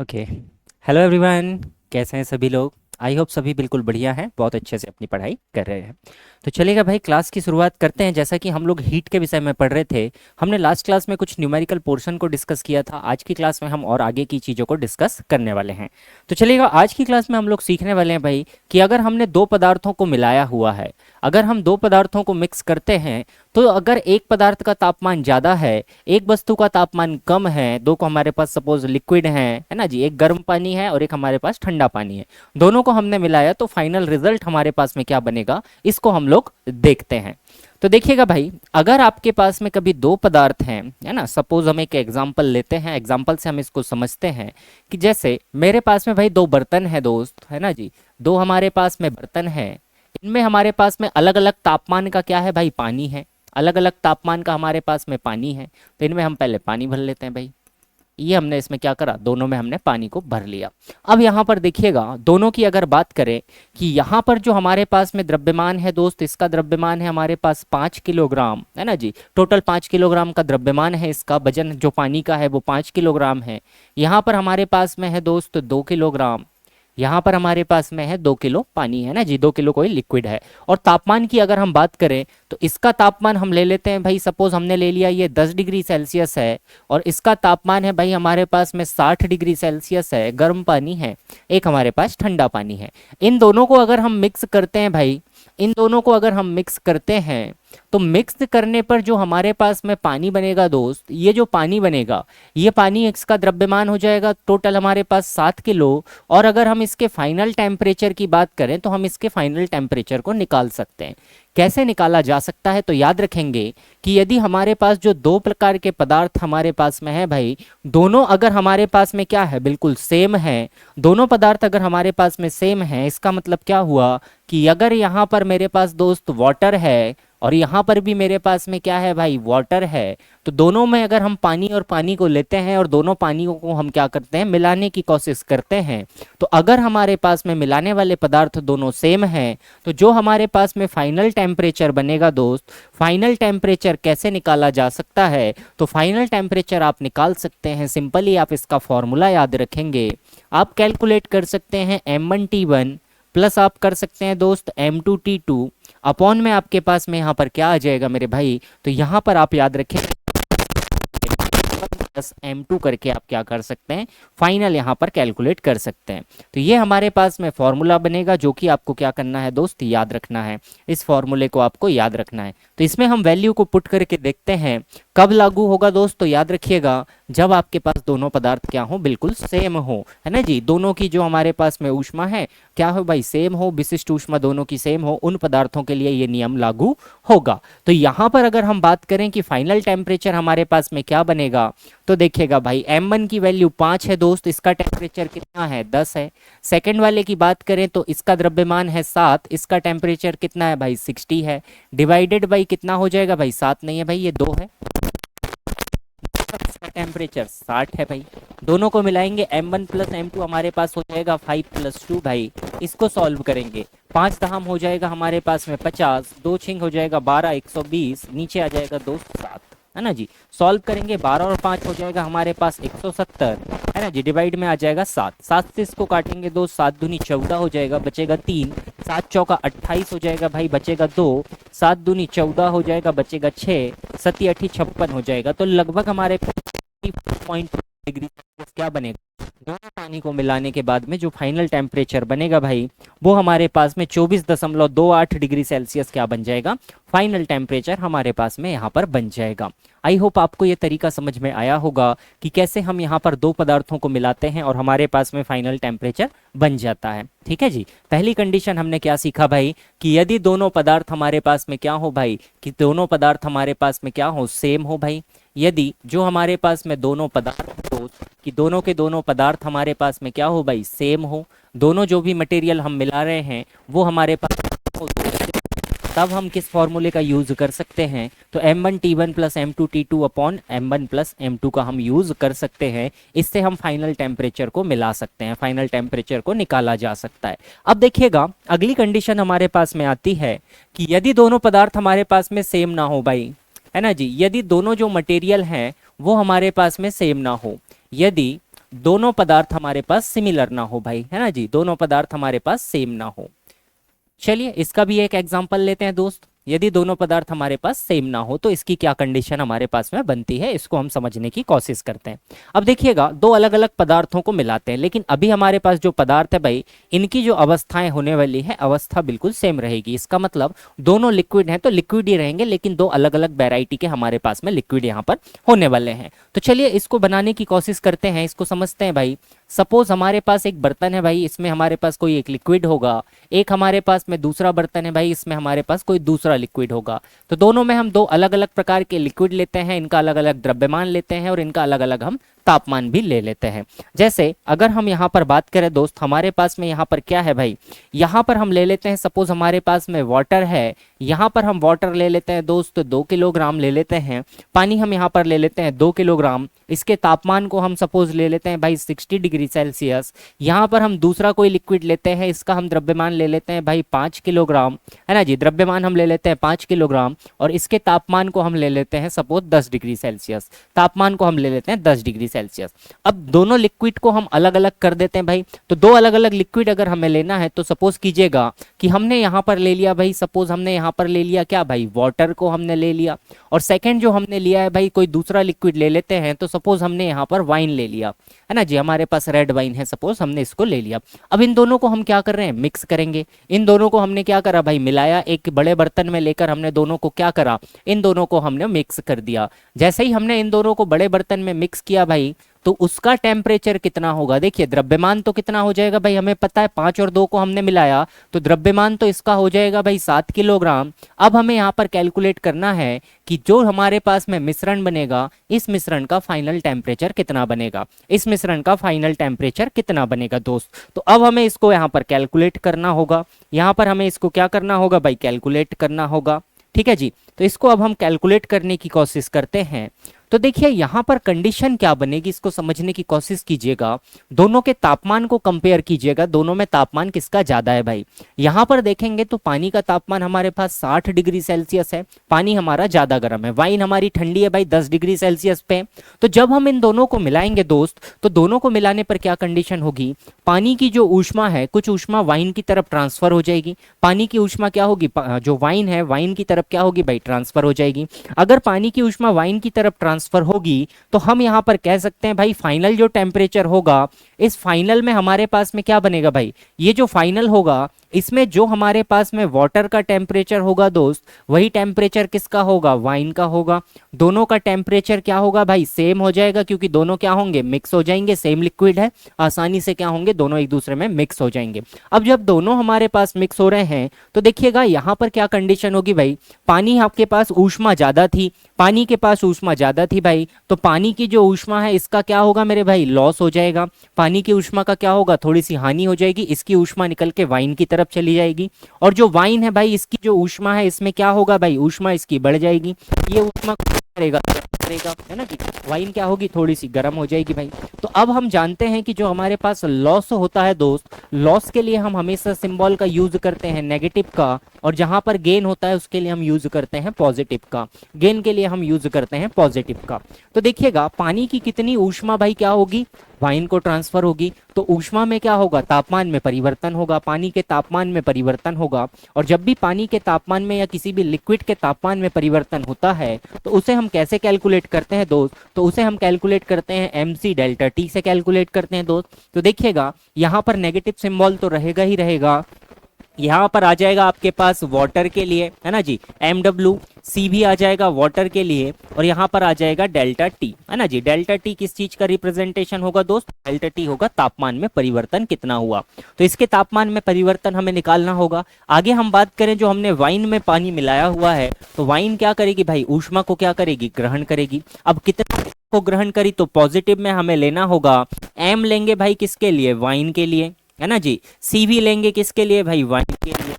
Okay. Hello everyone, कैसे हैं सभी लोग। आई होप सभी बिल्कुल बढ़िया हैं, बहुत अच्छे से अपनी पढ़ाई कर रहे हैं। तो चलिएगा भाई, क्लास की शुरुआत करते हैं। जैसा कि हम लोग हीट के विषय में पढ़ रहे थे, हमने लास्ट क्लास में कुछ न्यूमेरिकल पोर्शन को डिस्कस किया था। आज की क्लास में हम और आगे की चीज़ों को डिस्कस करने वाले हैं। तो चलिएगा, आज की क्लास में हम लोग सीखने वाले हैं भाई कि अगर हमने दो पदार्थों को मिलाया हुआ है, अगर हम दो पदार्थों को मिक्स करते हैं, तो अगर एक पदार्थ का तापमान ज़्यादा है, एक वस्तु का तापमान कम है, दो को हमारे पास सपोज लिक्विड है ना जी, एक गर्म पानी है और एक हमारे पास ठंडा पानी है, दोनों को हमने मिलाया तो फाइनल रिजल्ट हमारे पास में क्या बनेगा, इसको हम लोग देखते हैं। तो देखिएगा भाई, अगर आपके पास में कभी दो पदार्थ हैं, है ना, सपोज हम एक एग्जांपल लेते हैं, एग्जांपल से हम इसको समझते हैं कि जैसे मेरे पास में भाई दो बर्तन है दोस्त, है ना जी, दो हमारे पास में बर्तन है, इनमें हमारे पास में अलग अलग तापमान का क्या है भाई, पानी है। अलग अलग तापमान का हमारे पास में पानी है, तो इनमें हम पहले पानी भर लेते हैं भाई। ये हमने इसमें क्या करा, दोनों में हमने पानी को भर लिया। अब यहाँ पर देखिएगा, दोनों की अगर बात करें कि यहाँ पर जो हमारे पास में द्रव्यमान है दोस्त, इसका द्रव्यमान है हमारे पास 5 किलोग्राम, है ना जी, टोटल 5 किलोग्राम का द्रव्यमान है। इसका वजन जो पानी का है वो 5 किलोग्राम है। यहाँ पर हमारे पास में है दोस्त 2 किलोग्राम, यहाँ पर हमारे पास में है 2 किलो पानी, है ना जी, 2 किलो कोई लिक्विड है। और तापमान की अगर हम बात करें तो इसका तापमान हम ले लेते हैं भाई, सपोज हमने ले लिया ये 10 डिग्री सेल्सियस है, और इसका तापमान है भाई हमारे पास में 60 डिग्री सेल्सियस है, गर्म पानी है, एक हमारे पास ठंडा पानी है। इन दोनों को अगर हम मिक्स करते हैं भाई, इन दोनों को अगर हम मिक्स करते हैं, तो मिक्स करने पर जो हमारे पास में पानी बनेगा दोस्त, ये जो पानी बनेगा, ये पानी इसका द्रव्यमान हो जाएगा टोटल हमारे पास 7 किलो। और अगर हम इसके फाइनल टेम्परेचर की बात करें तो हम इसके फाइनल टेम्परेचर को निकाल सकते हैं। कैसे निकाला जा सकता है, तो याद रखेंगे कि यदि हमारे पास जो दो प्रकार के पदार्थ हमारे पास में है भाई, दोनों अगर हमारे पास में क्या है, बिल्कुल सेम है, दोनों पदार्थ अगर हमारे पास में सेम है, इसका मतलब क्या हुआ कि अगर यहाँ पर मेरे पास दोस्त वाटर है और यहाँ पर भी मेरे पास में क्या है भाई, वाटर है, तो दोनों में अगर हम पानी और पानी को लेते हैं और दोनों पानियों को हम क्या करते हैं, मिलाने की कोशिश करते हैं, तो अगर हमारे पास में मिलाने वाले पदार्थ दोनों सेम हैं, तो जो हमारे पास में फाइनल टेम्परेचर बनेगा दोस्त, फाइनल टेम्परेचर कैसे निकाला जा सकता है, तो फाइनल टेम्परेचर आप निकाल सकते हैं सिंपली, आप इसका फॉर्मूला याद रखेंगे। आप कैलकुलेट कर सकते हैं M1T1 प्लस आप कर सकते हैं दोस्त M2T2 अपॉन में आपके पास में यहाँ पर क्या आ जाएगा मेरे भाई, तो यहाँ पर आप याद रखें प्लस M2 करके आप क्या कर सकते हैं, फाइनल यहाँ पर कैलकुलेट कर सकते हैं। तो ये हमारे पास में फॉर्मूला बनेगा, जो कि आपको क्या करना है दोस्त, याद रखना है। इस फॉर्मूले को आपको याद रखना है। तो इसमें हम वैल्यू को पुट करके देखते हैं कब लागू होगा दोस्त, तो याद रखिएगा जब आपके पास दोनों पदार्थ क्या हो, बिल्कुल सेम हो, है ना जी, दोनों की जो हमारे पास में ऊष्मा है क्या हो भाई, सेम हो, विशिष्ट ऊष्मा दोनों की सेम हो, उन पदार्थों के लिए ये नियम लागू होगा। तो यहाँ पर अगर हम बात करें कि फाइनल टेम्परेचर हमारे पास में क्या बनेगा, तो देखिएगा भाई M1 की वैल्यू 5 है दोस्त, इसका टेम्परेचर कितना है, 10 है। सेकंड वाले की बात करें तो इसका द्रव्यमान है 7, इसका टेम्परेचर कितना है भाई, 60 है, डिवाइडेड बाई कितना हो जाएगा भाई, 7 नहीं है भाई, ये 2 है, इसका टेम्परेचर 60 है भाई। दोनों को मिलाएंगे M1 प्लस M2 हमारे पास हो जाएगा 5 + 2 भाई। इसको सॉल्व करेंगे, 5 दहम हो जाएगा हमारे पास में 50, 2 छिंग हो जाएगा 12, 120, नीचे आ जाएगा दोस्त 7, है ना जी। सॉल्व करेंगे 12 और 5 हो जाएगा हमारे पास 170, है ना जी, डिवाइड में आ जाएगा 7, 7 से इसको काटेंगे दो, 7 दूनी 14 हो जाएगा, बचेगा 3, 7 चौका 28 हो जाएगा भाई, बचेगा 2, 7 दूनी 14 हो जाएगा, बचेगा 6, 7 8 56 हो जाएगा। तो लगभग हमारे 50.2 डिग्री सेल्सियस क्या बनेगा, दोनों पानी को मिलाने के बाद में जो फाइनल टेम्परेचर बनेगा भाई, वो हमारे पास में 24.28 डिग्री सेल्सियस क्या बन जाएगा, फाइनल टेम्परेचर हमारे पास में यहाँ पर बन जाएगा। आई होप आपको ये तरीका समझ में आया होगा कि कैसे हम यहाँ पर दो पदार्थों को मिलाते हैं और हमारे पास में फाइनल टेम्परेचर बन जाता है। ठीक है जी, पहली कंडीशन हमने क्या सीखा भाई कि यदि दोनों पदार्थ हमारे पास में क्या हो भाई, कि दोनों पदार्थ हमारे पास में क्या हो, सेम हो भाई। यदि जो हमारे पास में दोनों पदार्थ हो, कि दोनों के दोनों पदार्थ हमारे पास में क्या हो भाई, सेम हो, दोनों जो भी मटेरियल हम मिला रहे हैं वो हमारे पास हो, तब हम किस फॉर्मूले का यूज कर सकते हैं, तो M1T1 plus M2T2 upon M1 plus M2 का हम यूज कर सकते हैं। इससे हम फाइनल टेम्परेचर को मिला सकते हैं, फाइनल टेम्परेचर को निकाला जा सकता है। अब देखिएगा, अगली कंडीशन हमारे पास में आती है कि यदि दोनों पदार्थ हमारे पास में सेम ना हो भाई, है ना जी, यदि दोनों जो मटेरियल हैं वो हमारे पास में सेम ना हो, यदि दोनों पदार्थ हमारे पास सिमिलर ना हो भाई, है ना जी, दोनों पदार्थ हमारे पास सेम ना हो। चलिए इसका भी एक एग्जांपल लेते हैं दोस्त। यदि दोनों पदार्थ हमारे पास सेम ना हो तो इसकी क्या कंडीशन हमारे पास में बनती है, इसको हम समझने की कोशिश करते हैं। अब देखिएगा, दो अलग अलग पदार्थों को मिलाते हैं, लेकिन अभी हमारे पास जो पदार्थ है भाई, इनकी जो अवस्थाएं होने वाली है, अवस्था बिल्कुल सेम रहेगी। इसका मतलब दोनों लिक्विड हैं तो लिक्विड ही रहेंगे, लेकिन दो अलग अलग वेराइटी के हमारे पास में लिक्विड यहाँ पर होने वाले हैं। तो चलिए इसको बनाने की कोशिश करते हैं, इसको समझते हैं भाई। सपोज हमारे पास एक बर्तन है भाई, इसमें हमारे पास कोई एक लिक्विड होगा, एक हमारे पास में दूसरा बर्तन है भाई, इसमें हमारे पास कोई दूसरा लिक्विड होगा। तो दोनों में हम दो अलग अलग प्रकार के लिक्विड लेते हैं, इनका अलग अलग द्रव्यमान लेते हैं और इनका अलग अलग हम तापमान भी ले लेते हैं। जैसे अगर हम यहाँ पर बात करें दोस्त, हमारे पास में यहाँ पर क्या है भाई, यहाँ पर हम ले लेते हैं, सपोज हमारे पास में वाटर है, यहाँ पर हम वाटर ले लेते हैं दोस्त 2 किलोग्राम ले लेते हैं। पानी हम यहाँ पर ले लेते हैं 2 किलोग्राम। इसके तापमान को हम सपोज ले लेते हैं भाई 60 डिग्री सेल्सियस। यहाँ पर हम दूसरा कोई लिक्विड लेते हैं, इसका हम द्रव्यमान ले लेते हैं भाई 5 किलोग्राम, है ना जी, द्रव्यमान हम ले लेते हैं 5 किलोग्राम और इसके तापमान को हम ले लेते हैं सपोज 10 डिग्री सेल्सियस, तापमान को हम ले लेते हैं 10 डिग्री सेल्सियस। अब दोनों लिक्विड को हम अलग अलग कर देते हैं भाई। तो दो अलग अलग लिक्विड अगर हमें लेना है तो सपोज कीजिएगा कि हमने यहाँ पर ले लिया भाई, सपोज हमने यहाँ पर ले लिया क्या भाई, वाटर को हमने ले लिया, और सेकंड जो हमने लिया है भाई, कोई दूसरा लिक्विड ले लेते हैं, तो सपोज हमने यहाँ पर वाइन ले लिया, है ना जी, हमारे पास रेड वाइन है, सपोज हमने इसको ले लिया। अब इन दोनों को हम क्या कर रहे हैं, मिक्स करेंगे। इन दोनों को हमने क्या करा भाई, मिलाया, एक बड़े बर्तन में लेकर हमने दोनों को क्या करा, इन दोनों को हमने मिक्स कर दिया। जैसे ही हमने इन दोनों को बड़े बर्तन में मिक्स किया भाई, तो उसका टेम्परेचर कितना होगा, देखिए द्रव्यमान तो कितना हो जाएगा भाई, हमें पता है 5 और 2 को हमने मिलाया तो द्रव्यमान तो इसका हो जाएगा भाई 7 किलोग्राम। अब हमें यहाँ पर कैलकुलेट करना है कि जो हमारे पास में मिश्रण बनेगा, इस मिश्रण का फाइनल टेम्परेचर कितना बनेगा, इस मिश्रण का फाइनल टेम्परेचर कितना बनेगा दोस्त। तो अब हमें इसको यहाँ पर कैलकुलेट करना होगा, यहाँ पर हमें इसको क्या करना होगा भाई, कैलकुलेट करना होगा। ठीक है जी, तो इसको अब हम कैलकुलेट करने की कोशिश करते हैं। तो देखिए यहाँ पर कंडीशन क्या बनेगी, इसको समझने की कोशिश कीजिएगा। दोनों के तापमान को कंपेयर कीजिएगा, दोनों में तापमान किसका ज्यादा है भाई। यहाँ पर देखेंगे तो पानी का तापमान हमारे पास 60 डिग्री सेल्सियस है, पानी हमारा ज्यादा गर्म है, वाइन हमारी ठंडी है भाई 10 डिग्री सेल्सियस पे। तो जब हम इन दोनों को मिलाएंगे दोस्त, तो दोनों को मिलाने पर क्या कंडीशन होगी, पानी की जो ऊष्मा है, कुछ ऊष्मा वाइन की तरफ ट्रांसफर हो जाएगी, पानी की ऊष्मा क्या होगी, जो वाइन है वाइन की तरफ क्या होगी भाई, ट्रांसफर हो जाएगी। अगर पानी की ऊष्मा वाइन की तरफ ट्रांसफर होगी तो हम यहां पर कह सकते हैं भाई फाइनल जो टेम्परेचर होगा, इस फाइनल में हमारे पास में क्या बनेगा भाई, ये जो फाइनल होगा इसमें जो हमारे पास में वाटर का टेम्परेचर होगा दोस्त, वही टेम्परेचर किसका होगा, वाइन का होगा। दोनों का टेम्परेचर क्या होगा भाई, सेम हो जाएगा, क्योंकि दोनों क्या होंगे, मिक्स हो जाएंगे, सेम लिक्विड है, आसानी से क्या होंगे, दोनों एक दूसरे में मिक्स हो जाएंगे। अब जब दोनों हमारे पास मिक्स हो रहे हैं तो देखिएगा यहाँ पर क्या कंडीशन होगी भाई, पानी आपके पास ऊष्मा ज्यादा थी, पानी के पास ऊष्मा ज्यादा थी भाई, तो पानी की जो ऊष्मा है इसका क्या होगा मेरे भाई, लॉस हो जाएगा। पानी की ऊष्मा का क्या होगा, थोड़ी सी हानि हो जाएगी, इसकी ऊष्मा निकल के वाइन की तरफ चली जाएगी। और जो वाइन है भाई, इसकी जो ऊष्मा है इसमें क्या होगा भाई, ऊष्मा इसकी बढ़ जाएगी, ये ऊष्मा करेगा, है ना कि वाइन क्या होगी, थोड़ी सी गर्म हो जाएगी भाई। तो अब हम जानते हैं कि जो हमारे पास लॉस होता है दोस्त, लॉस के लिए हम हमेशा सिंबल का यूज करते हैं नेगेटिव का, और जहां पर गेन होता है उसके लिए हम यूज करते हैं पॉजिटिव का, गेन के लिए हम यूज करते हैं पॉजिटिव का। तो देखिएगा पानी की कितनी ऊष्मा भाई क्या होगी, वाइन को ट्रांसफर होगी, तो ऊष्मा में क्या होगा, तापमान में परिवर्तन होगा, पानी के तापमान में परिवर्तन होगा। और जब भी पानी के तापमान में या किसी भी लिक्विड के तापमान में परिवर्तन होता है तो उसे हम कैसे कैलकुलेट करते हैं दोस्त, तो उसे हम कैलकुलेट करते हैं mc डेल्टा t से कैलकुलेट करते हैं दोस्त। तो देखिएगा यहाँ पर नेगेटिव सिंबल तो रहेगा ही रहेगा, यहाँ पर आ जाएगा आपके पास वाटर के लिए, है ना जी, MW, C भी आ जाएगा वाटर के लिए, और यहाँ पर आ जाएगा डेल्टा टी, है ना जी। डेल्टा टी किस चीज का रिप्रेजेंटेशन होगा दोस्त, डेल्टा टी होगा तापमान में परिवर्तन कितना हुआ, तो इसके तापमान में परिवर्तन हमें निकालना होगा। आगे हम बात करें, जो हमने वाइन में पानी मिलाया हुआ है, तो वाइन क्या करेगी भाई, ऊष्मा को क्या करेगी, ग्रहण करेगी। अब कितना को ग्रहण करी, तो पॉजिटिव में हमें लेना होगा, M लेंगे भाई किसके लिए, वाइन के लिए, है ना जी। सी भी लेंगे किसके लिए भाई, वाइन के लिए,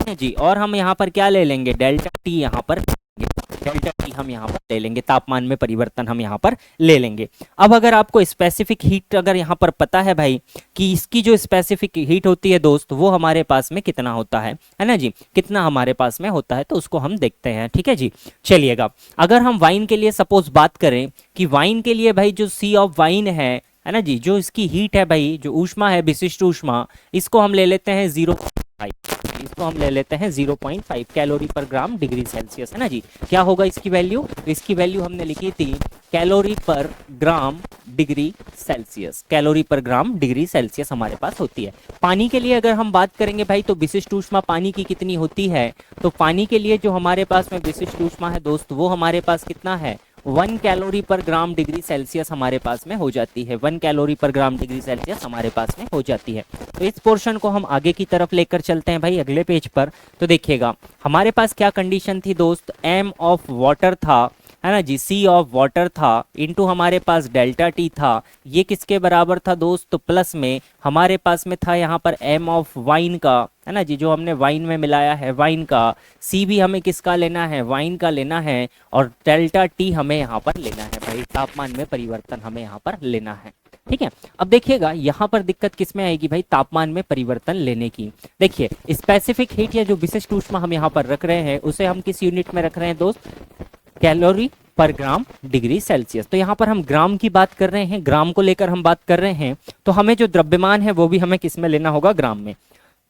है जी। और हम यहाँ पर क्या ले लेंगे, डेल्टा टी, यहाँ पर डेल्टा टी हम यहाँ पर ले लेंगे, तापमान में परिवर्तन हम यहाँ पर ले लेंगे। अब अगर आपको स्पेसिफिक हीट अगर यहाँ पर पता है भाई कि इसकी जो स्पेसिफिक हीट होती है दोस्त, वो हमारे पास में कितना होता है ना जी, कितना हमारे पास में होता है, तो उसको हम देखते हैं। ठीक है जी, चलिएगा। अगर हम वाइन के लिए सपोज बात करें कि वाइन के लिए भाई जो सी ऑफ वाइन है है ना जी, जो इसकी हीट है भाई, जो ऊष्मा है, विशिष्ट ऊष्मा, इसको हम ले लेते हैं 0.5, इसको हम ले लेते हैं 0.5 कैलोरी पर ग्राम डिग्री सेल्सियस, है ना जी। क्या होगा इसकी वैल्यू? तो इसकी वैल्यू हमने लिखी थी कैलोरी पर ग्राम डिग्री सेल्सियस, कैलोरी पर ग्राम डिग्री सेल्सियस हमारे पास होती है। पानी के लिए अगर हम बात करेंगे भाई, तो विशिष्ट ऊष्मा पानी की कितनी होती है? तो पानी के लिए जो हमारे पास में विशिष्ट ऊष्मा है दोस्त, वो हमारे पास कितना है? 1 कैलोरी पर ग्राम डिग्री सेल्सियस हमारे पास में हो जाती है, 1 कैलोरी पर ग्राम डिग्री सेल्सियस हमारे पास में हो जाती है। तो इस पोर्शन को हम आगे की तरफ लेकर चलते हैं भाई अगले पेज पर। तो देखिएगा हमारे पास क्या कंडीशन थी दोस्त, एम ऑफ वाटर था, है ना जी, सी ऑफ वाटर था, इनटू हमारे पास डेल्टा टी था। ये किसके बराबर था दोस्त? तो प्लस में हमारे पास में था यहाँ पर एम ऑफ वाइन का, है ना जी, जो हमने वाइन में मिलाया है वाइन का। सी भी हमें किसका लेना है? वाइन का लेना है। और डेल्टा टी हमें यहाँ पर लेना है भाई, तापमान में परिवर्तन हमें यहाँ पर लेना है। ठीक है, अब देखिएगा यहाँ पर दिक्कत किस में आएगी भाई? तापमान में परिवर्तन लेने की। देखिए स्पेसिफिक हीट या जो विशिष्ट ऊष्मा हम यहाँ पर रख रहे हैं, उसे हम किस यूनिट में रख रहे हैं दोस्त? कैलोरी पर ग्राम डिग्री सेल्सियस। तो यहाँ पर हम ग्राम की बात कर रहे हैं, ग्राम को लेकर हम बात कर रहे हैं। तो हमें जो द्रव्यमान है वो भी हमें किस में लेना होगा? ग्राम में।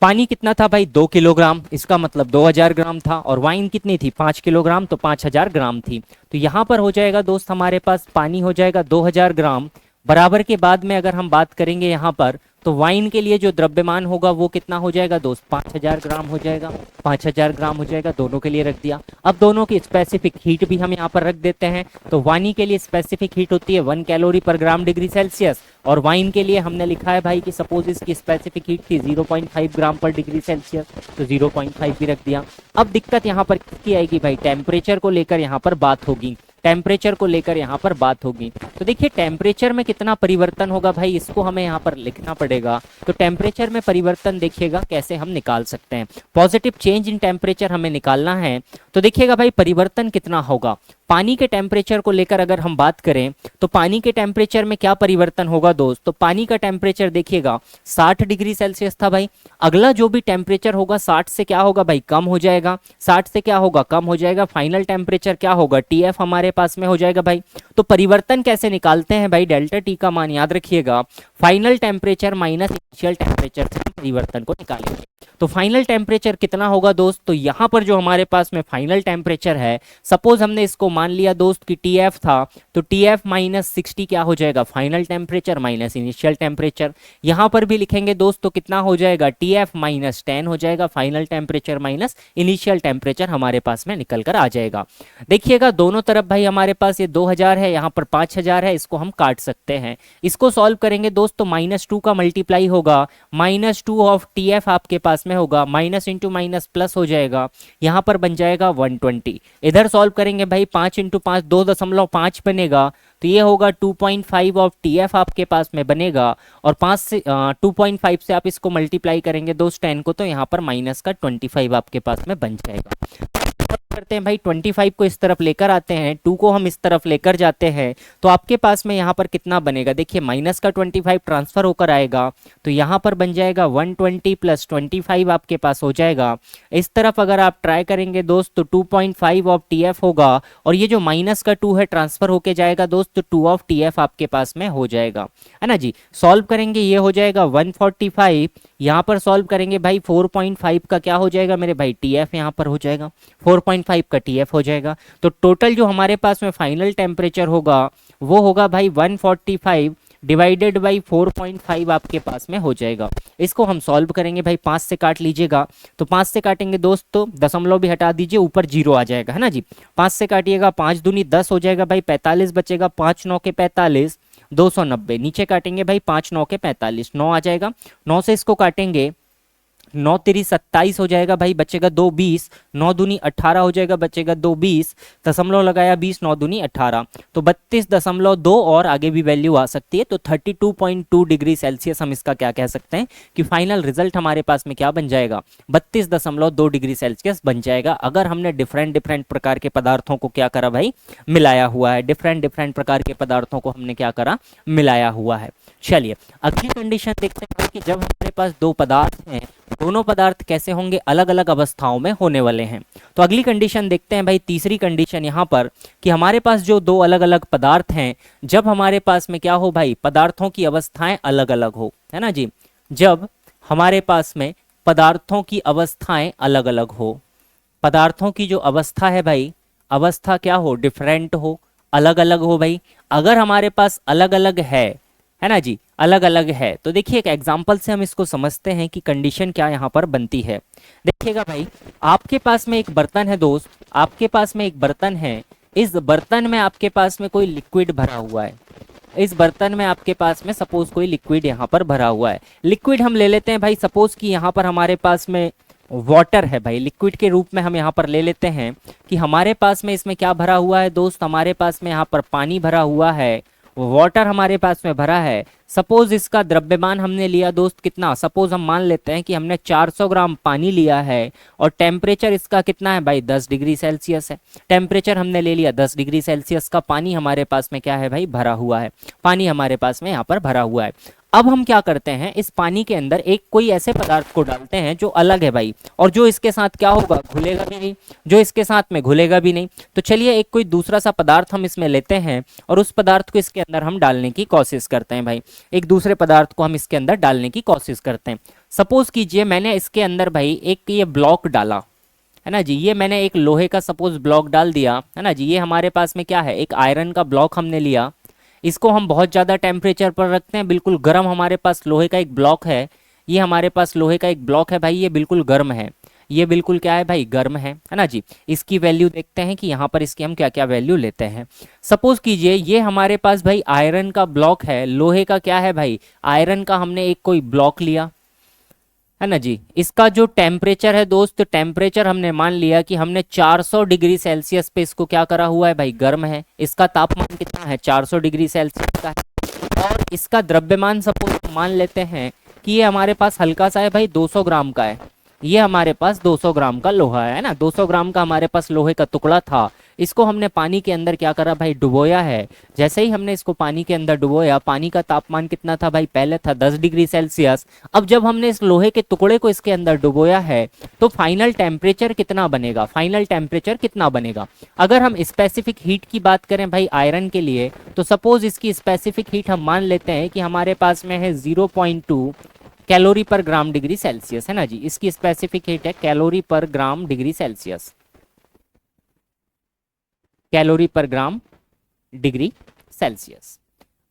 पानी कितना था भाई? 2 किलोग्राम, इसका मतलब 2000 ग्राम था। और वाइन कितनी थी? 5 किलोग्राम, तो 5000 ग्राम थी। तो यहाँ पर हो जाएगा दोस्त हमारे पास पानी हो जाएगा 2000 ग्राम, बराबर के बाद में अगर हम बात करेंगे यहाँ पर, तो वाइन के लिए जो द्रव्यमान होगा वो कितना हो जाएगा दोस्त? 5000 ग्राम हो जाएगा, 5000 ग्राम हो जाएगा, दोनों के लिए रख दिया। अब दोनों की स्पेसिफिक हीट भी हम यहाँ पर रख देते हैं। तो वानी के लिए स्पेसिफिक हीट होती है 1 कैलोरी पर ग्राम डिग्री सेल्सियस, और वाइन के लिए हमने लिखा है भाई कि सपोज इसकी स्पेसिफिक हीट थी 0.5 ग्राम पर डिग्री सेल्सियस, तो 0.5 भी रख दिया। अब दिक्कत यहाँ पर किसकी आएगी भाई? टेम्परेचर को लेकर यहाँ पर बात होगी, टेम्परेचर को लेकर यहाँ पर बात होगी। तो देखिए टेम्परेचर में कितना परिवर्तन होगा भाई, इसको हमें यहाँ पर लिखना पड़ेगा। तो टेम्परेचर में परिवर्तन देखिएगा कैसे हम निकाल सकते हैं। पॉजिटिव चेंज इन टेम्परेचर हमें निकालना है। तो देखिएगा भाई परिवर्तन कितना होगा। पानी के टेम्परेचर को लेकर अगर हम बात करें, तो पानी के टेम्परेचर में क्या परिवर्तन होगा दोस्त? तो पानी का टेम्परेचर देखिएगा 60 डिग्री सेल्सियस था भाई। अगला जो भी टेम्परेचर होगा 60 से क्या होगा भाई? कम हो जाएगा। 60 से क्या होगा? कम हो जाएगा। फाइनल टेम्परेचर क्या होगा? टीएफ हमारे पास में हो जाएगा भाई। तो परिवर्तन कैसे निकालते हैं भाई? डेल्टा टी का मान याद रखिएगा, final temperature minus initial temperature से हम परिवर्तन को निकालेंगे। तो फाइनल टेम्परेचर कितना होगा दोस्त? तो यहाँ पर जो हमारे पास में फाइनल टेम्परेचर है, सपोज हमने इसको मान लिया दोस्त कि टीएफ था, तो टीएफ माइनस 60 क्या हो जाएगा? Final temperature minus initial temperature. यहाँ पर भी लिखेंगे दोस्त तो कितना हो जाएगा? टीएफ माइनस 10 हो जाएगा, final temperature minus initial temperature हमारे पास में निकल कर आ जाएगा। देखिएगा दोनों तरफ भाई हमारे पास ये 2000 है, यहाँ पर 5000 है, इसको हम काट सकते हैं। इसको सॉल्व करेंगे दोस्त तो -2 का मल्टीप्लाई होगा, -2 ऑफ टीएफ आपके पास में होगा, माइनस इंटू माइनस प्लस हो जाएगा, यहाँ पर बन जाएगा 120। इधर सॉल्व करेंगे भाई 5 इंटू 5 2.5 बनेगा, तो ये होगा 2.5 ऑफ टीएफ आपके पास में बनेगा। और 5 से 2.5 से आप इसको मल्टीप्लाई करेंगे दोस्त 10 को, तो यहाँ पर माइनस का 25 आपके पास में बन जाएगा। करते हैं भाई 25 को इस तरफ लेकर आते हैं, 2 को हम इस तरफ लेकर जाते हैं, तो आपके पास में यहाँ पर कितना बनेगा? देखिए माइनस का 25 ट्रांसफर होकर आएगा, तो यहाँ पर बन जाएगा 120 प्लस 25 आपके पास हो जाएगा। इस तरफ अगर आप ट्राई करेंगे दोस्त तो 2.5 ऑफ टीएफ होगा, और ये जो माइनस का 2 है ट्रांसफर होके जाएगा दोस्त, तो 2 ऑफ टीएफ आपके पास में हो जाएगा, है ना जी। सॉल्व करेंगे ये हो जाएगा 145, यहाँ पर सॉल्व करेंगे भाई 4.5 का क्या हो जाएगा मेरे भाई? टीएफ यहाँ पर हो जाएगा, 4.5 का टीएफ हो जाएगा। तो टोटल जो हमारे पास में फाइनल टेम्परेचर होगा वो होगा भाई 145 डिवाइडेड बाई 4.5 आपके पास में हो जाएगा। इसको हम सॉल्व करेंगे भाई, 5 से काट लीजिएगा, तो 5 से काटेंगे दोस्त तो दशमलव भी हटा दीजिए, ऊपर 0 आ जाएगा, है ना जी। 5 से काटिएगा, 5 दूनी 10 हो जाएगा भाई, 45 बचेगा, 5 9 के 45, 290। नीचे काटेंगे भाई 5 9 के 45, 9 आ जाएगा। 9 से इसको काटेंगे, 9 तिरी 27 हो जाएगा भाई, बचेगा 2 20, 9 दूनी 18 हो जाएगा, बचेगा 2 20, दशमलव लगाया 20, 9 दूनी 18, तो 32.2 और आगे भी वैल्यू आ सकती है। तो 32.2 डिग्री सेल्सियस हम इसका क्या कह सकते हैं कि फाइनल रिजल्ट हमारे पास में क्या बन जाएगा? 32.2 डिग्री सेल्सियस बन जाएगा, अगर हमने डिफरेंट डिफरेंट प्रकार के पदार्थों को क्या करा भाई? मिलाया हुआ है। डिफरेंट डिफरेंट प्रकार के पदार्थों को हमने क्या करा? मिलाया हुआ है। चलिए अगली कंडीशन देखते हैं कि जब हमारे पास दो पदार्थ हैं दोनों पदार्थ कैसे होंगे, अलग अलग अवस्थाओं में होने वाले हैं। तो अगली कंडीशन देखते हैं भाई, तीसरी कंडीशन यहाँ पर कि हमारे पास जो दो अलग अलग पदार्थ हैं, जब हमारे पास में क्या हो भाई, पदार्थों की अवस्थाएं अलग अलग हो, है ना जी। जब हमारे पास में पदार्थों की अवस्थाएं अलग अलग हो, पदार्थों की जो अवस्था है भाई, अवस्था क्या हो, डिफरेंट हो, अलग अलग हो भाई। अगर हमारे पास अलग अलग है ना जी, अलग अलग है, तो देखिए एक एग्जांपल से हम इसको समझते हैं कि कंडीशन क्या यहाँ पर बनती है। देखिएगा भाई, आपके पास में एक बर्तन है दोस्त, आपके पास में एक बर्तन है, इस बर्तन में आपके पास में कोई लिक्विड भरा हुआ है, इस बर्तन में आपके पास में सपोज कोई लिक्विड यहाँ पर भरा हुआ है। लिक्विड हम ले लेते हैं भाई, सपोज कि यहाँ पर हमारे पास में वाटर है भाई, लिक्विड के रूप में हम यहाँ पर ले लेते हैं कि हमारे पास में इसमें क्या भरा हुआ है दोस्त, हमारे पास में यहाँ पर पानी भरा हुआ है, वाटर हमारे पास में भरा है। सपोज इसका द्रव्यमान हमने लिया दोस्त कितना, सपोज हम मान लेते हैं कि हमने 400 ग्राम पानी लिया है और टेम्परेचर इसका कितना है भाई, 10 डिग्री सेल्सियस है। टेम्परेचर हमने ले लिया 10 डिग्री सेल्सियस का, पानी हमारे पास में क्या है भाई, भरा हुआ है, पानी हमारे पास में यहाँ पर भरा हुआ है। अब हम क्या करते हैं, इस पानी के अंदर एक कोई ऐसे पदार्थ को डालते हैं जो अलग है भाई, और जो इसके साथ क्या होगा, घुलेगा भी नहीं, जो इसके साथ में घुलेगा भी नहीं। तो चलिए एक कोई दूसरा सा पदार्थ हम इसमें लेते हैं और उस पदार्थ को इसके अंदर हम डालने की कोशिश करते हैं भाई, एक दूसरे पदार्थ को हम इसके अंदर डालने की कोशिश करते हैं। सपोज कीजिए मैंने इसके अंदर भाई एक ये ब्लॉक डाला, है ना जी, ये मैंने एक लोहे का सपोज ब्लॉक डाल दिया, है ना जी। ये हमारे पास में क्या है, एक आयरन का ब्लॉक हमने लिया, इसको हम बहुत ज़्यादा टेम्परेचर पर रखते हैं, बिल्कुल गर्म हमारे पास लोहे का एक ब्लॉक है, ये हमारे पास लोहे का एक ब्लॉक है भाई, ये बिल्कुल गर्म है, ये बिल्कुल क्या है भाई, गर्म है ना जी। इसकी वैल्यू देखते हैं कि यहाँ पर इसकी हम क्या क्या वैल्यू लेते हैं। सपोज कीजिए ये हमारे पास भाई आयरन का ब्लॉक है, लोहे का क्या है भाई, आयरन का हमने एक कोई ब्लॉक लिया, है ना जी। इसका जो टेम्परेचर है दोस्त, टेम्परेचर हमने मान लिया कि हमने 400 डिग्री सेल्सियस पे इसको क्या करा हुआ है भाई, गर्म है। इसका तापमान कितना है, 400 डिग्री सेल्सियस का है। और इसका द्रव्यमान सपोज मान लेते हैं कि ये हमारे पास हल्का सा है भाई, 200 ग्राम का है, ये हमारे पास 200 ग्राम का लोहा है ना, 200 ग्राम का हमारे पास लोहे का टुकड़ा था। इसको हमने पानी के अंदर क्या करा भाई, डुबोया है। जैसे ही हमने इसको पानी के अंदर डुबोया, पानी का तापमान कितना था भाई, पहले था 10 डिग्री सेल्सियस। अब जब हमने इस लोहे के टुकड़े को इसके अंदर डुबोया है तो फाइनल टेम्परेचर कितना बनेगा, फाइनल टेम्परेचर कितना बनेगा। अगर हम स्पेसिफिक हीट की बात करें भाई आयरन के लिए, तो सपोज इसकी स्पेसिफिक हीट हम मान लेते हैं कि हमारे पास में है 0.2 कैलोरी पर ग्राम डिग्री सेल्सियस, है ना जी। इसकी स्पेसिफिक हीट है कैलोरी पर ग्राम डिग्री सेल्सियस, कैलोरी पर ग्राम डिग्री सेल्सियस।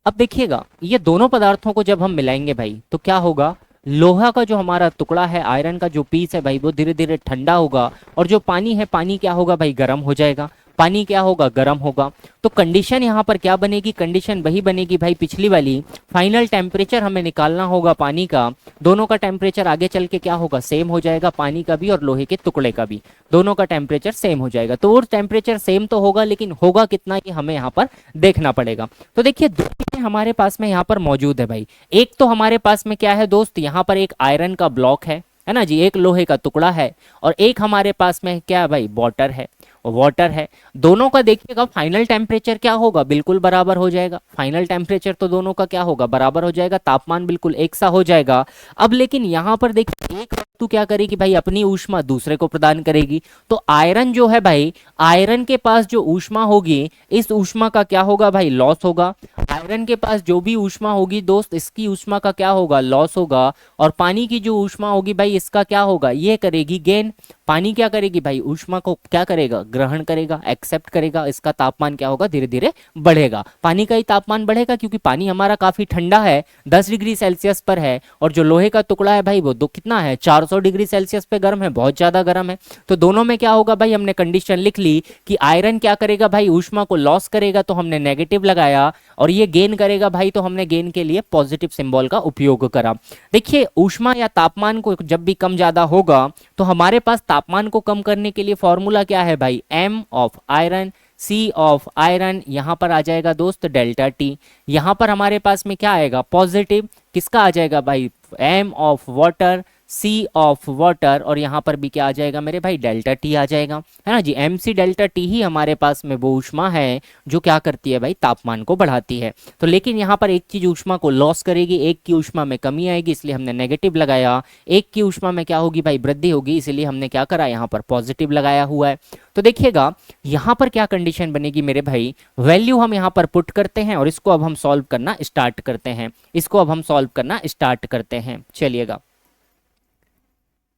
अब देखिएगा ये दोनों पदार्थों को जब हम मिलाएंगे भाई तो क्या होगा, लोहा का जो हमारा टुकड़ा है, आयरन का जो पीस है भाई, वो धीरे धीरे ठंडा होगा, और जो पानी है, पानी क्या होगा भाई, गर्म हो जाएगा, पानी क्या होगा, गर्म होगा। तो कंडीशन यहाँ पर क्या बनेगी, कंडीशन वही बनेगी भाई पिछली वाली। फाइनल टेम्परेचर हमें निकालना होगा पानी का, दोनों का टेम्परेचर आगे चल के क्या होगा, सेम हो जाएगा, पानी का भी और लोहे के टुकड़े का भी, दोनों का टेम्परेचर सेम हो जाएगा। तो वो टेम्परेचर सेम तो होगा, लेकिन होगा कितना ये हमें यहाँ पर देखना पड़ेगा। तो देखिए दो चीजें हमारे पास में यहाँ पर मौजूद है भाई। एक तो हमारे पास में क्या है दोस्त, यहाँ पर एक आयरन का ब्लॉक है ना जी, एक लोहे का टुकड़ा है, और एक हमारे पास में क्या है भाई, वाटर है, वाटर है। दोनों का देखिएगा फाइनल टेम्परेचर क्या होगा, बिल्कुल बराबर हो जाएगा। फाइनल टेम्परेचर तो दोनों का क्या होगा, बराबर हो जाएगा, तापमान बिल्कुल एक सा हो जाएगा। अब लेकिन यहाँ पर देखिए एक वस्तु क्या करेगी भाई, अपनी ऊष्मा दूसरे को प्रदान करेगी। तो आयरन जो है भाई, आयरन के पास जो ऊष्मा होगी, इस ऊष्मा का क्या होगा भाई, लॉस होगा। आयरन के पास जो भी ऊष्मा होगी दोस्त, इसकी ऊष्मा का क्या होगा, लॉस होगा। और पानी की जो ऊष्मा होगी भाई, इसका क्या होगा, ये करेगी गेन। पानी क्या करेगी भाई, ऊष्मा को क्या करेगा, ग्रहण करेगा, एक्सेप्ट करेगा। इसका तापमान क्या होगा, धीरे धीरे बढ़ेगा। पानी का ही तापमान बढ़ेगा क्योंकि पानी हमारा काफी ठंडा है, 10 डिग्री सेल्सियस पर है, और जो लोहे का टुकड़ा है भाई वो कितना है, 400 डिग्री सेल्सियस पे गर्म है, बहुत ज्यादा गर्म है। तो दोनों में क्या होगा भाई, हमने कंडीशन लिख ली कि आयरन क्या करेगा भाई, ऊष्मा को लॉस करेगा, तो हमने नेगेटिव लगाया, और ये गेन करेगा भाई, तो हमने गेन के लिए पॉजिटिव सिंबल का उपयोग करा। देखिए ऊष्मा या तापमान को जब भी कम ज्यादा होगा तो हमारे पास तापमान को कम करने के लिए फॉर्मूला क्या है भाई, M of iron C of iron, यहाँ पर आ जाएगा दोस्त डेल्टा टी। यहाँ पर हमारे पास में क्या आएगा, पॉजिटिव, किसका आ जाएगा भाई, M of water C of water, और यहाँ पर भी क्या आ जाएगा मेरे भाई, डेल्टा टी आ जाएगा, है ना जी। एम सी डेल्टा टी ही हमारे पास में वो ऊष्मा है जो क्या करती है भाई, तापमान को बढ़ाती है। तो लेकिन यहाँ पर एक चीज ऊष्मा को लॉस करेगी, एक की ऊष्मा में कमी आएगी, इसलिए हमने नेगेटिव लगाया। एक की ऊष्मा में क्या होगी भाई, वृद्धि होगी, इसलिए हमने क्या करा, यहाँ पर पॉजिटिव लगाया हुआ है। तो देखिएगा यहाँ पर क्या कंडीशन बनेगी मेरे भाई, वैल्यू हम यहाँ पर पुट करते हैं और इसको अब हम सॉल्व करना स्टार्ट करते हैं, इसको अब हम सॉल्व करना स्टार्ट करते हैं। चलिएगा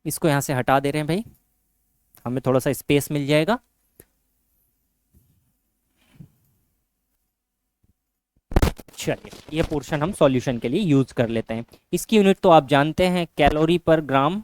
इसको यहाँ से हटा दे रहे हैं भाई, हमें थोड़ा सा स्पेस मिल जाएगा। चलिए ये पोर्शन हम सॉल्यूशन के लिए यूज कर लेते हैं। इसकी यूनिट तो आप जानते हैं, कैलोरी पर ग्राम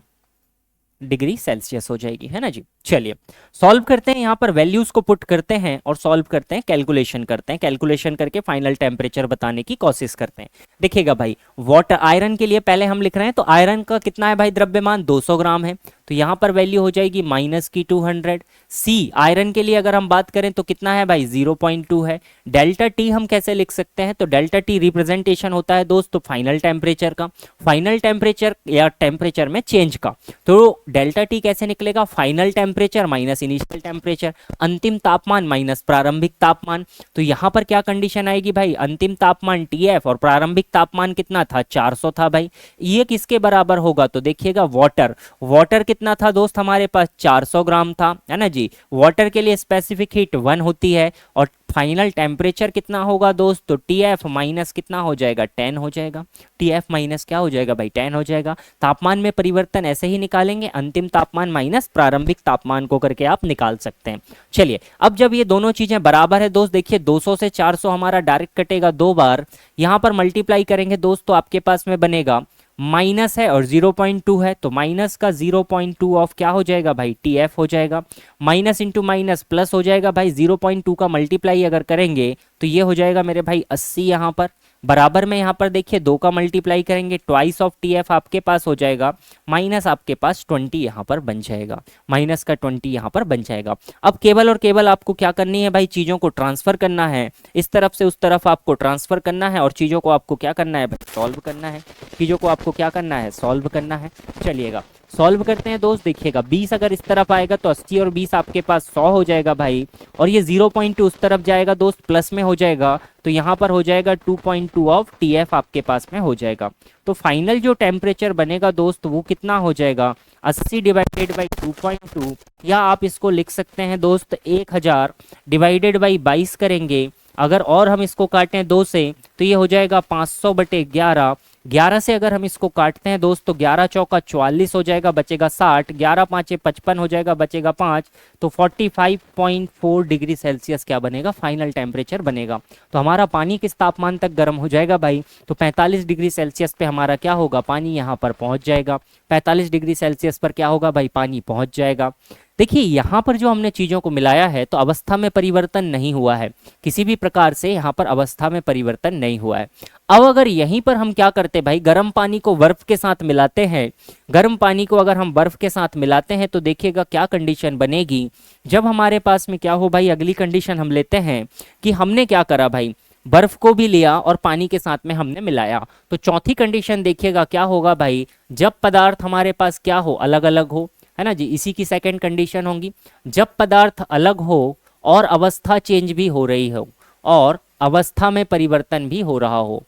डिग्री सेल्सियस हो जाएगी, है ना जी। चलिए सॉल्व करते हैं, यहाँ पर वैल्यूज को पुट करते हैं और सॉल्व करते हैं, कैलकुलेशन करते हैं, कैलकुलेशन करके फाइनल टेम्परेचर बताने की कोशिश करते हैं। देखिएगा भाई, वाटर आयरन के लिए पहले हम लिख रहे हैं, तो आयरन का कितना है भाई, द्रव्यमान 200 ग्राम है, तो यहाँ पर वैल्यू हो जाएगी माइनस की 200। सी आयरन के लिए अगर हम बात करें तो कितना है भाई, 0.2 है। डेल्टा टी हम कैसे लिख सकते हैं, तो डेल्टा टी रिप्रेजेंटेशन होता है दोस्तों फाइनल टेम्परेचर का, फाइनल टेम्परेचर या टेम्परेचर में चेंज का। तो डेल्टा टी कैसे निकलेगा, final temperature minus initial temperature, अंतिम तापमान माइनस प्रारंभिक तापमान। तो यहाँ पर क्या कंडीशन आएगी भाई, अंतिम तापमान TF और प्रारंभिक तापमान कितना था, 400 था भाई। ये किसके बराबर होगा, तो देखिएगा वाटर, वाटर कितना था दोस्त हमारे पास, 400 ग्राम था, है ना जी। वाटर के लिए स्पेसिफिक हीट 1 होती है, और फाइनल टेम्परेचर कितना होगा दोस्त, तो TF माइनस कितना हो जाएगा, 10 हो जाएगा। TF माइनस क्या हो जाएगा भाई, 10 हो जाएगा। तापमान में परिवर्तन ऐसे ही निकालेंगे, अंतिम तापमान माइनस प्रारंभिक तापमान को करके आप निकाल सकते हैं। चलिए अब जब ये दोनों चीजें बराबर है दोस्त, देखिए 200 से 400 हमारा डायरेक्ट कटेगा 2 बार, यहाँ पर मल्टीप्लाई करेंगे दोस्त तो आपके पास में बनेगा, माइनस है और 0.2 है, तो माइनस का 0.2 ऑफ क्या हो जाएगा भाई, TF हो जाएगा। माइनस इंटू माइनस प्लस हो जाएगा भाई, 0.2 का मल्टीप्लाई अगर करेंगे तो ये हो जाएगा मेरे भाई 80, यहाँ पर बराबर में, यहाँ पर देखिए 2 का मल्टीप्लाई करेंगे, ट्वाइस ऑफ TF आपके पास हो जाएगा, माइनस आपके पास 20 यहाँ पर बन जाएगा, माइनस का 20 यहाँ पर बन जाएगा। अब केवल और केवल आपको क्या करनी है भाई, चीज़ों को ट्रांसफर करना है, इस तरफ से उस तरफ आपको ट्रांसफर करना है, और चीज़ों को आपको क्या करना है भाई, सॉल्व करना है, चीज़ों को आपको क्या करना है, सॉल्व करना है। चलिएगा सॉल्व करते हैं दोस्त, देखिएगा 20 अगर इस तरफ आएगा तो 80 और 20 आपके पास 100 हो जाएगा भाई, और ये 0.2 उस तरफ जाएगा दोस्त, प्लस में हो जाएगा, तो यहाँ पर हो जाएगा 2.2 ऑफ TF आपके पास में हो जाएगा। तो फाइनल जो टेम्परेचर बनेगा दोस्त वो कितना हो जाएगा, 80 डिवाइडेड बाई 2.2, या आप इसको लिख सकते हैं दोस्त 1000 डिवाइडेड बाई 22 करेंगे, अगर और हम इसको काटें 2 से तो ये हो जाएगा 500 बटे 11, 11 से अगर हम इसको काटते हैं दोस्तों, 11 चौका 44 हो जाएगा, बचेगा 60, 11 पाँचे 55 हो जाएगा, बचेगा 5, तो 45.4 डिग्री सेल्सियस क्या बनेगा, फाइनल टेम्परेचर बनेगा। तो हमारा पानी किस तापमान तक गर्म हो जाएगा भाई, तो 45 डिग्री सेल्सियस पे हमारा क्या होगा, पानी यहाँ पर पहुँच जाएगा, 45 डिग्री सेल्सियस पर क्या होगा भाई, पानी पहुँच जाएगा। देखिए यहाँ पर जो हमने चीज़ों को मिलाया है तो अवस्था में परिवर्तन नहीं हुआ है, किसी भी प्रकार से यहाँ पर अवस्था में परिवर्तन नहीं हुआ है। अब अगर यहीं पर हम क्या करते भाई, गर्म पानी को बर्फ के साथ मिलाते हैं, गर्म पानी को अगर हम बर्फ के साथ मिलाते हैं तो देखिएगा क्या कंडीशन बनेगी, जब हमारे पास में क्या हो भाई, अगली कंडीशन हम लेते हैं कि हमने क्या करा भाई, बर्फ को भी लिया और पानी के साथ में हमने मिलाया, तो चौथी कंडीशन देखिएगा क्या होगा भाई, जब पदार्थ हमारे पास क्या हो, अलग अलग हो, है ना जी, इसी की सेकंड कंडीशन होगी, जब पदार्थ अलग हो और अवस्था चेंज भी हो रही हो, और अवस्था में परिवर्तन भी हो रहा हो,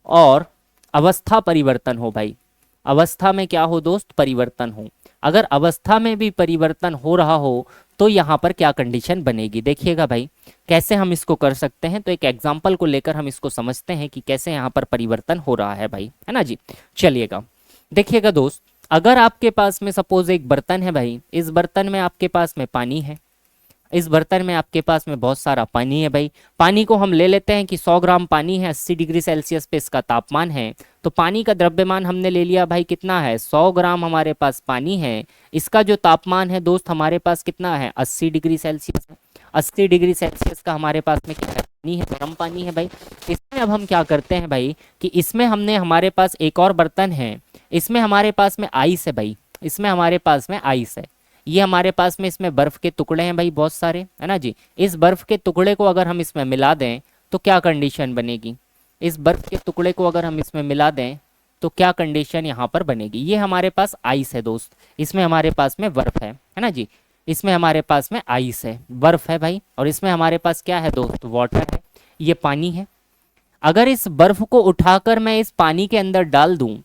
और अवस्था परिवर्तन हो भाई, अवस्था में क्या हो दोस्त, परिवर्तन हो, अगर अवस्था में भी परिवर्तन हो रहा हो तो यहाँ पर क्या कंडीशन बनेगी। देखिएगा भाई कैसे हम इसको कर सकते हैं, तो एक एग्जाम्पल को लेकर हम इसको समझते हैं कि कैसे यहाँ पर परिवर्तन हो रहा है भाई, है ना जी। चलिएगा देखिएगा दोस्त, अगर आपके पास में सपोज एक बर्तन है भाई, इस बर्तन में आपके पास में पानी है, इस बर्तन में आपके पास में बहुत सारा पानी है भाई, पानी को हम ले लेते हैं कि 100 ग्राम पानी है, 80 डिग्री सेल्सियस पे इसका तापमान है, तो पानी का द्रव्यमान हमने ले लिया भाई कितना है, 100 ग्राम हमारे पास पानी है, इसका जो तापमान है दोस्त हमारे पास कितना है, 80 डिग्री सेल्सियस है, 80 डिग्री सेल्सियस का हमारे पास में क्या है, पानी है, गर्म पानी है भाई। इसमें अब हम क्या करते हैं भाई कि इसमें हमने, हमारे पास एक और बर्तन है, इसमें हमारे पास में आइस है भाई, इसमें हमारे पास में आइस है, ये हमारे पास में इसमें बर्फ के टुकड़े हैं भाई बहुत सारे, है ना जी। इस बर्फ के टुकड़े को अगर हम इसमें मिला दें तो क्या कंडीशन बनेगी, इस बर्फ के टुकड़े को अगर हम इसमें मिला दें तो क्या कंडीशन यहाँ पर बनेगी। ये हमारे पास आइस है दोस्त, इसमें हमारे पास में बर्फ है ना जी, इसमें हमारे पास में आइस है, बर्फ है भाई, और इसमें हमारे पास क्या है दोस्त, वाटर है, ये पानी है। अगर इस बर्फ को उठाकर मैं इस पानी के अंदर डाल दूं,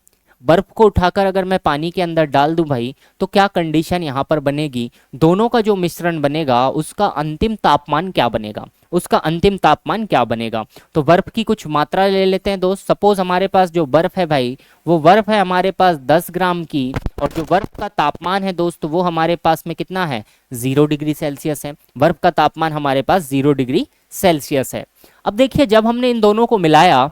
बर्फ को उठाकर अगर मैं पानी के अंदर डाल दूं भाई, तो क्या कंडीशन यहाँ पर बनेगी, दोनों का जो मिश्रण बनेगा उसका अंतिम तापमान क्या बनेगा, उसका अंतिम तापमान क्या बनेगा। तो बर्फ की कुछ मात्रा ले लेते हैं दोस्त। सपोज हमारे पास जो बर्फ है भाई, वो बर्फ है हमारे पास 10 ग्राम की, और जो बर्फ का तापमान है दोस्त वो हमारे पास में कितना है, 0 डिग्री सेल्सियस है। बर्फ का तापमान हमारे पास 0 डिग्री सेल्सियस है। अब देखिए जब हमने इन दोनों को मिलाया,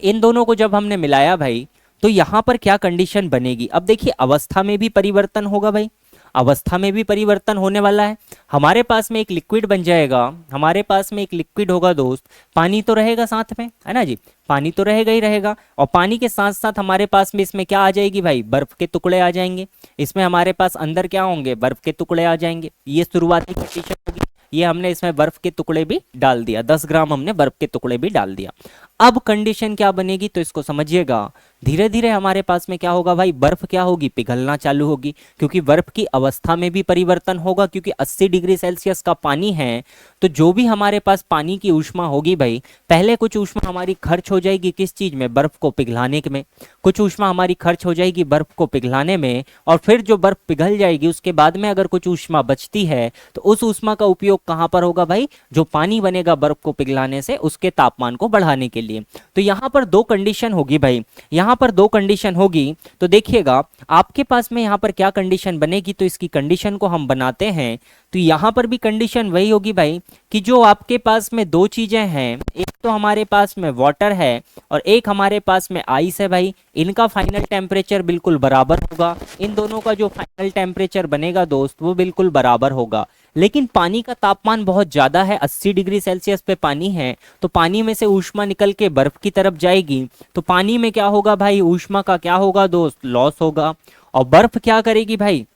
इन दोनों को जब हमने मिलाया भाई, तो यहाँ पर क्या कंडीशन बनेगी। अब देखिए अवस्था में भी परिवर्तन होगा भाई, अवस्था में भी परिवर्तन होने वाला है। हमारे पास में एक लिक्विड बन जाएगा, हमारे पास में एक लिक्विड होगा दोस्त, पानी तो रहेगा साथ में, है ना जी, पानी तो रहेगा ही रहेगा, और पानी के साथ साथ हमारे पास में इसमें क्या आ जाएगी भाई, बर्फ के टुकड़े आ जाएंगे। इसमें हमारे पास अंदर क्या होंगे, बर्फ के टुकड़े आ जाएंगे। ये शुरुआती कंडीशन होगी। ये हमने इसमें बर्फ के टुकड़े भी डाल दिया, 10 ग्राम हमने बर्फ के टुकड़े भी डाल दिया। अब कंडीशन क्या बनेगी, तो इसको समझिएगा। धीरे धीरे हमारे पास में क्या होगा भाई, बर्फ क्या होगी, पिघलना चालू होगी, क्योंकि बर्फ की अवस्था में भी परिवर्तन होगा, क्योंकि 80 डिग्री सेल्सियस का पानी है। तो जो भी हमारे पास पानी की ऊष्मा होगी भाई, पहले कुछ ऊष्मा हमारी खर्च हो जाएगी किस चीज में, बर्फ को पिघलाने में, कुछ ऊष्मा हमारी खर्च हो जाएगी बर्फ को पिघलाने में, और फिर जो बर्फ पिघल जाएगी उसके बाद में अगर कुछ ऊष्मा बचती है, तो उस ऊष्मा का उपयोग कहाँ पर होगा भाई, जो पानी बनेगा बर्फ को पिघलाने से उसके तापमान को बढ़ाने के लिए। तो यहाँ पर दो कंडीशन होगी भाई, यहाँ पर दो कंडीशन होगी। तो देखिएगा आपके पास में यहाँ पर क्या कंडीशन बनेगी, तो इसकी कंडीशन को हम बनाते हैं। तो यहाँ पर भी कंडीशन वही होगी भाई, कि जो आपके पास में दो चीजें हैं, एक तो हमारे पास में वाटर है और एक हमारे पास में आइस है भाई, इनका फाइनल टेम्परेचर बिल्कुल बराबर होगा। इन दोनों का जो फाइनल टेम्परेचर बनेगा दोस्त वो बिल्कुल बराबर होगा। लेकिन पानी का तापमान बहुत ज़्यादा है, 80 डिग्री सेल्सियस पे पानी है, तो पानी में से ऊष्मा निकल के बर्फ की तरफ जाएगी। तो पानी में क्या होगा भाई, ऊष्मा का क्या होगा दोस्त, लॉस होगा। और बर्फ क्या करेगी भाई,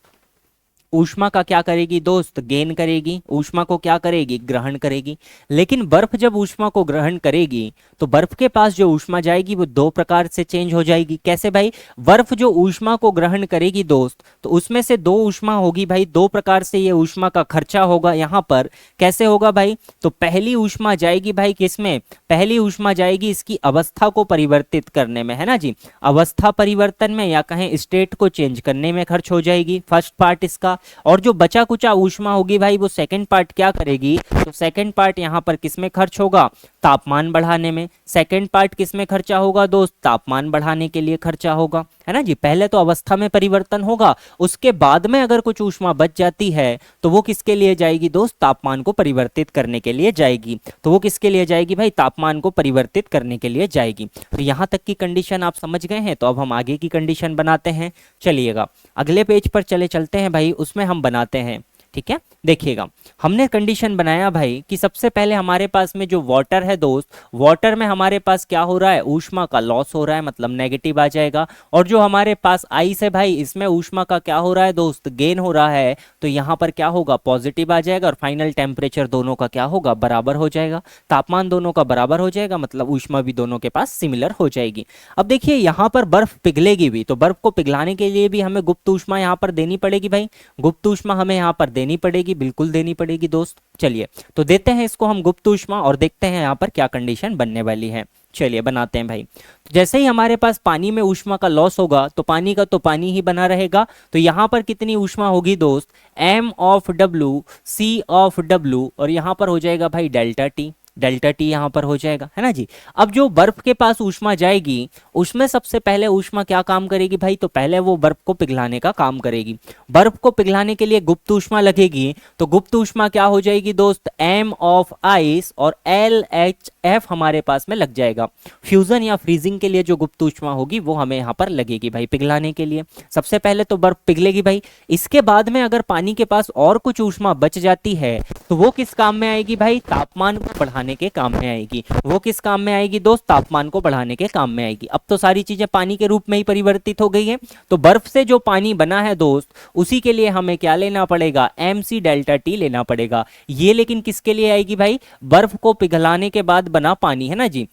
ऊष्मा का क्या करेगी दोस्त, गेन करेगी, ऊष्मा को क्या करेगी, ग्रहण करेगी। लेकिन बर्फ जब ऊष्मा को ग्रहण करेगी तो बर्फ के पास जो ऊष्मा जाएगी वो दो प्रकार से चेंज हो जाएगी। कैसे भाई, बर्फ जो ऊष्मा को ग्रहण करेगी दोस्त, तो उसमें से दो ऊष्मा होगी भाई, दो प्रकार से ये ऊष्मा का खर्चा होगा यहाँ पर। कैसे होगा भाई, तो पहली ऊष्मा जाएगी भाई किसमें, पहली ऊष्मा जाएगी इसकी अवस्था को परिवर्तित करने में, है ना जी, अवस्था परिवर्तन में या कहें स्टेट को चेंज करने में खर्च हो जाएगी, फर्स्ट पार्ट इसका। और जो बचा कुचा ऊष्मा होगी भाई वो सेकंड पार्ट क्या करेगी, तो सेकंड पार्ट यहाँ पर किसमें खर्च होगा, तापमान बढ़ाने में। सेकंड पार्ट किसमें खर्चा होगा दोस्त, तापमान बढ़ाने के लिए खर्चा होगा, है ना जी। पहले तो अवस्था में परिवर्तन होगा, उसके बाद में अगर कुछ ऊष्मा बच जाती है तो वो किसके लिए जाएगी दोस्त, तापमान को परिवर्तित करने के लिए जाएगी। तो वो किसके लिए जाएगी भाई, तापमान को परिवर्तित करने के लिए जाएगी। तो यहाँ तक की कंडीशन आप समझ गए हैं। तो अब हम आगे की कंडीशन बनाते हैं। चलिएगा अगले पेज पर चले चलते हैं भाई, उसमें हम बनाते हैं, ठीक है। देखिएगा हमने कंडीशन बनाया भाई कि सबसे पहले हमारे पास में जो वाटर है दोस्त, वाटर में हमारे पास क्या हो रहा है, ऊष्मा का लॉस हो रहा है, मतलब नेगेटिव आ जाएगा। और जो हमारे पास आइस है भाई, इसमें ऊष्मा का क्या हो रहा है दोस्त, गेन हो रहा है, तो यहाँ पर क्या होगा, पॉजिटिव आ जाएगा। और फाइनल टेम्परेचर दोनों का क्या होगा, बराबर हो जाएगा, तापमान दोनों का बराबर हो जाएगा, मतलब ऊष्मा भी दोनों के पास सिमिलर हो जाएगी। अब देखिए यहाँ पर बर्फ पिघलेगी भी, तो बर्फ को पिघलाने के लिए भी हमें गुप्त ऊष्मा यहाँ पर देनी पड़ेगी भाई, गुप्त ऊष्मा हमें यहाँ पर देनी पड़ेगी, बिल्कुल देनी पड़ेगी दोस्त। चलिए तो देते हैं इसको हम गुप्त ऊष्मा और देखते हैं यहाँ पर क्या कंडीशन बनने वाली है। चलिए बनाते हैं भाई। तो जैसे ही हमारे पास पानी में ऊष्मा का लॉस होगा तो पानी का तो पानी ही बना रहेगा। तो यहाँ पर कितनी ऊष्मा होगी दोस्त, m of w c of w, और यहाँ पर हो जाएगा भाई डेल्टा टी, डेल्टा टी यहाँ पर हो जाएगा, है ना जी। अब जो बर्फ के पास ऊष्मा जाएगी उसमें सबसे पहले ऊष्मा क्या काम करेगी भाई, तो पहले वो बर्फ को पिघलाने का काम करेगी। बर्फ को पिघलाने के लिए गुप्त ऊष्मा लगेगी, तो गुप्त ऊष्मा क्या हो जाएगी दोस्त, m ऑफ आइस, और LHF हमारे पास में लग जाएगा। फ्यूजन या फ्रीजिंग के लिए जो गुप्त ऊष्मा होगी वो हमें यहाँ पर लगेगी भाई पिघलाने के लिए। सबसे पहले तो बर्फ पिघलेगी भाई, इसके बाद में अगर पानी के पास और कुछ ऊष्मा बच जाती है तो वो किस काम में आएगी भाई, तापमान को बढ़ाने के काम में आएगी। वो किस काम में आएगी दोस्त, तापमान को बढ़ाने के काम में आएगी। अब तो सारी चीजें पानी के रूप में ही परिवर्तित हो गई है। तो बर्फ से जो पानी बना है दोस्त, उसी के लिए हमें क्या लेना पड़ेगा, mc डेल्टा टी लेना पड़ेगा। ये लेकिन किसके लिए आएगी भाई, बर्फ को पिघलाने के बाद बना पानी, है ना जी।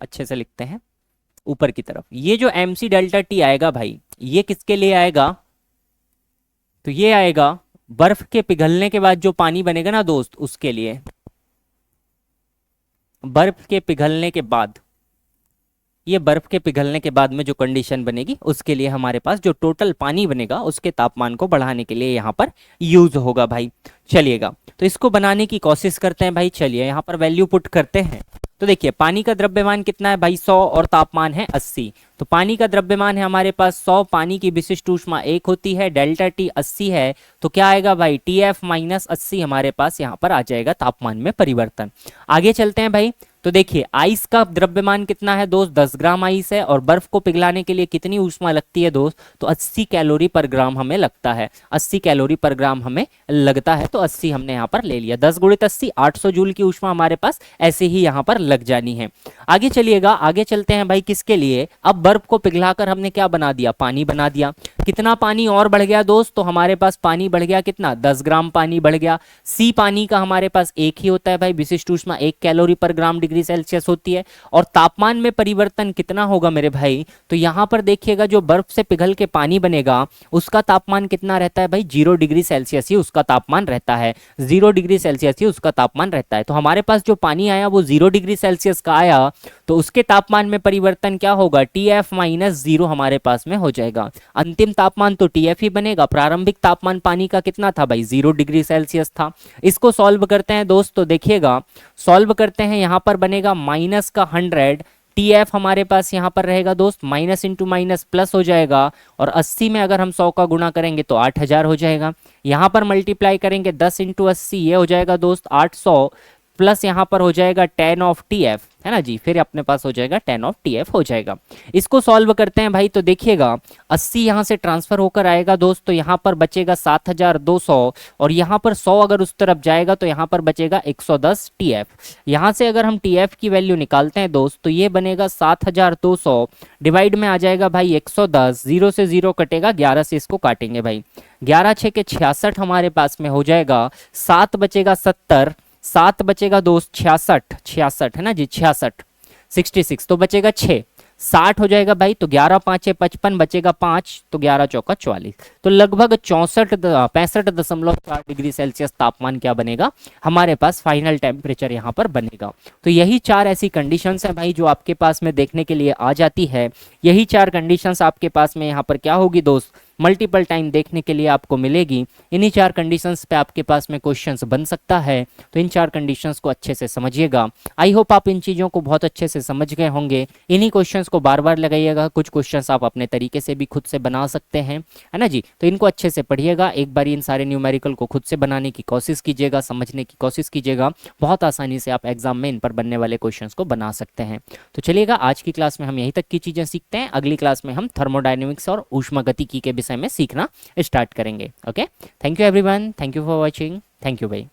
अच्छे से लिखते हैं ऊपर की तरफ। ये जो mc डेल्टा टी आएगा भाई, ये किसके लिए आएगा? तो ये आएगा बर्फ के पिघलने के बाद जो पानी बनेगा ना दोस्त, उसके लिए। बर्फ के पिघलने के बाद, ये बर्फ के पिघलने के बाद में जो कंडीशन बनेगी उसके लिए हमारे पास जो टोटल पानी बनेगा उसके तापमान को बढ़ाने के लिए यहाँ पर यूज होगा भाई। चलिएगा, तो इसको बनाने की कोशिश करते हैं भाई। चलिए यहाँ पर वैल्यू पुट करते हैं। तो देखिए पानी का द्रव्यमान कितना है भाई? 100 और तापमान है 80। तो पानी का द्रव्यमान है हमारे पास 100, पानी की विशिष्ट ऊष्मा 1 होती है, डेल्टा टी 80 है। तो क्या आएगा भाई? TF माइनस 80 हमारे पास यहाँ पर आ जाएगा तापमान में परिवर्तन। आगे चलते हैं भाई। तो देखिए आइस का द्रव्यमान कितना है दोस्त? 10 ग्राम आइस है। और बर्फ को पिघलाने के लिए कितनी ऊष्मा लगती है दोस्त? तो 80 कैलोरी पर ग्राम हमें लगता है। 80 कैलोरी पर ग्राम हमें लगता है। तो 80 हमने यहाँ पर ले लिया। 10 गुणित 80, 800 जूल की ऊष्मा हमारे पास ऐसे ही यहाँ पर लग जानी है। आगे चलिएगा, आगे चलते हैं भाई। किसके लिए? अब बर्फ को पिघलाकर हमने क्या बना दिया? पानी बना दिया। कितना पानी और बढ़ गया दोस्त? तो हमारे पास पानी बढ़ गया कितना? 10 ग्राम पानी बढ़ गया। सी पानी का हमारे पास एक ही होता है भाई, विशिष्ट ऊष्मा 1 कैलोरी पर ग्राम डिग्री सेल्सियस होती है। और तापमान में परिवर्तन कितना होगा मेरे भाई? तो यहाँ पर देखिएगा जो बर्फ से पिघल के पानी बनेगा उसका तापमान कितना रहता है भाई? 0 डिग्री सेल्सियस ही उसका तापमान रहता है। 0 डिग्री सेल्सियस ही उसका तापमान रहता है। तो हमारे पास जो पानी आया वो 0 डिग्री सेल्सियस का आया। तो उसके तापमान में परिवर्तन क्या होगा? TF माइनस 0 हमारे पास में हो जाएगा। अंतिम तापमान तो TF ही बनेगा। प्रारंभिक तापमान पानी का कितना था भाई? 0 डिग्री सेल्सियस था। इसको सॉल्व करते हैं दोस्त। तो देखिएगा सॉल्व करते हैं, यहाँ पर बनेगा माइनस का 100। TF हमारे पास यहाँ पर रहेगा दोस्त, माइनस इंटू माइनस प्लस हो जाएगा। और 80 में अगर हम 100 का गुणा करेंगे तो 8000 हो जाएगा। यहाँ पर मल्टीप्लाई करेंगे 10 इंटू 80, ये हो जाएगा दोस्त 800। प्लस यहाँ पर हो जाएगा 10 ऑफ TF, है ना जी। फिर अपने पास हो जाएगा 10 ऑफ TF हो जाएगा। इसको सॉल्व करते हैं भाई। तो देखिएगा 80 यहाँ से ट्रांसफर होकर आएगा दोस्त, तो यहाँ पर बचेगा 7200। और यहाँ पर 100 अगर उस तरफ जाएगा तो यहाँ पर बचेगा 110 TF। यहाँ से अगर हम TF की वैल्यू निकालते हैं दोस्त तो ये बनेगा 7200 डिवाइड में आ जाएगा भाई 110। 0 से 0 कटेगा, 11 से इसको काटेंगे भाई। 11 6 के 66 हमारे पास में हो जाएगा। 7 बचेगा 70, 7 बचेगा दोस्त 66, 66 है ना जी, 66 66। तो बचेगा 6, 60 हो जाएगा भाई। तो 11 5 55, बचेगा 5, तो 11 चौका 44। तो लगभग 65.4 डिग्री सेल्सियस तापमान क्या बनेगा हमारे पास? फाइनल टेम्परेचर यहाँ पर बनेगा। तो यही 4 ऐसी कंडीशंस हैं भाई जो आपके पास में देखने के लिए आ जाती है। यही 4 कंडीशंस आपके पास में यहाँ पर क्या होगी दोस्त? मल्टीपल टाइम देखने के लिए आपको मिलेगी। इन्हीं 4 कंडीशंस पे आपके पास में क्वेश्चंस बन सकता है। तो इन 4 कंडीशंस को अच्छे से समझिएगा। आई होप आप इन चीज़ों को बहुत अच्छे से समझ गए होंगे। इन्हीं क्वेश्चंस को बार बार लगाइएगा। कुछ क्वेश्चंस आप अपने तरीके से भी खुद से बना सकते हैं, है ना जी। तो इनको अच्छे से पढ़िएगा। एक बार इन सारे न्यूमेरिकल को खुद से बनाने की कोशिश कीजिएगा, समझने की कोशिश कीजिएगा। बहुत आसानी से आप एग्जाम में इन पर बनने वाले क्वेश्चंस को बना सकते हैं। तो चलिएगा, आज की क्लास में हम यहीं तक की चीज़ें सीखते हैं। अगली क्लास में हम थर्मोडायनेमिक्स और ऊष्मागतिकी के विषय में सीखना स्टार्ट करेंगे। Okay, thank you everyone, thank you for watching, thank you भाई।